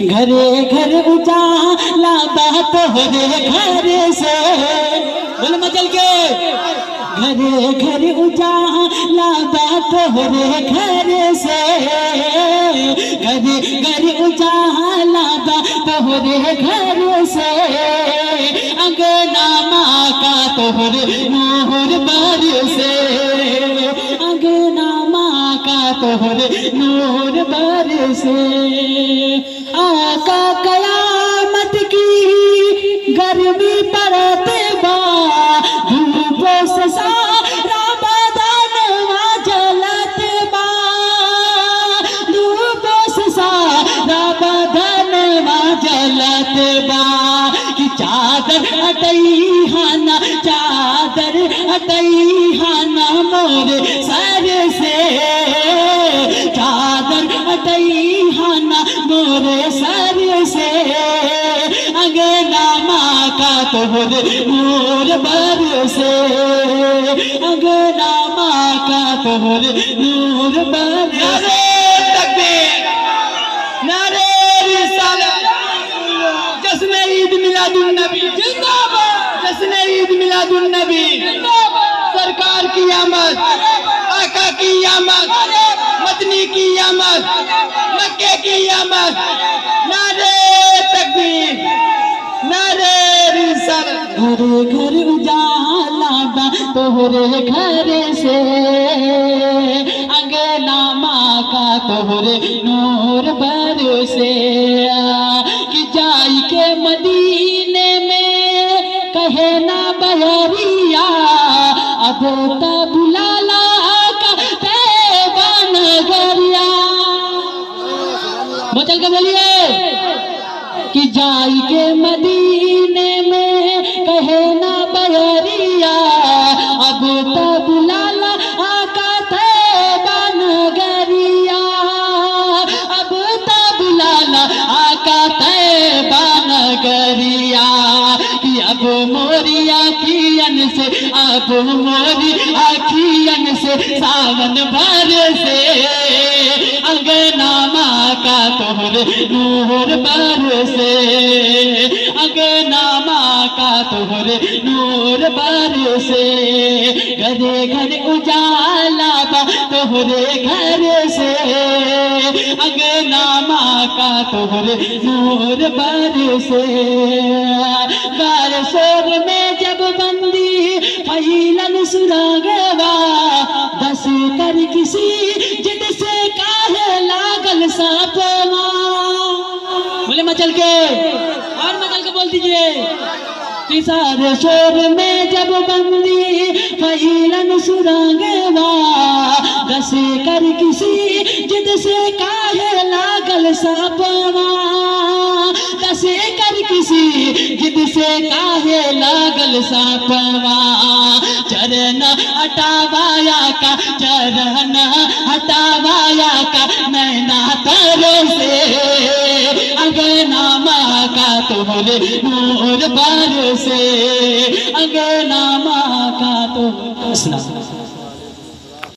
घरे घर उजाला बात तोहरे घर से, बोल मचल के। घरे घर उजाला बात तोहरे घर से, घरे घर उजाला बात तोहरे घर से। अंगना माँ का तोहरे नूर बरसे, अंगना माँ का तोहरे नूर बरसे। आका कयामत की गर्मी पड़ते बा, धूपों से सारा बदनवा जलते बा, धूपों से सारा बदनवा जलते बा। कि चादर हटई हाना, चादर हटई हाना मोरे सर से, चादर हटई हाना मोरे सर से। अंगना माँ का तोहरे नूर बरसे, अंगना माँ का तोहरे नूर बरसे। नारे रिसालत, जश्न ईद मिलादुन नबी जिंदाबाद, जश्न ईद मिलादुन नबी जिंदाबाद। सरकार की आमद, आका की आमद, मदनी की आमद, मक्के की आमद। नारे तकबीर, नारे रिसालत। घरे घर उजाला बा तोहरे घर से, अंगना माँ का तोहरे नूर बरसे। कि जाई के मदीने में कहे ना बहरिया, अब तो बुलाला तैबा नगरिया। बचल के बोलिए। कि जाई के मदीने में कहे ना बहरिया, अब तो बुलाला आका तैबा नगरिया, अब तो बुलाला आका तैबा नगरिया। कि अब मोरी आखियन से, अब मोरी आखियन से सावन बरसे। अंगना माँ का तोहरे नूर बरसे, अंगना माँ का तोहरे नूर बरसे। घरे घर उजाला बा तोहरे घर से, अंगना माँ का तोहरे नूर बरसे। बारशोर में जब बंदी फैलन सुरागवा, दस कर किसी जिद से काहे लागल सापवा। बोले मचल के, और मचल के बोल दीजिए। तिसारे शोर में जब बंदी फैलन सुरागवा, दस कर किसी जिद से काहे लागल सापवा, दस कर किसी जिद से काहे लागल सापवा। चरण हटावाया का, चरण हटावाया का नैना तरसे। अंगना माँ का तोहरे नूर बरसे, अंगना माँ का तो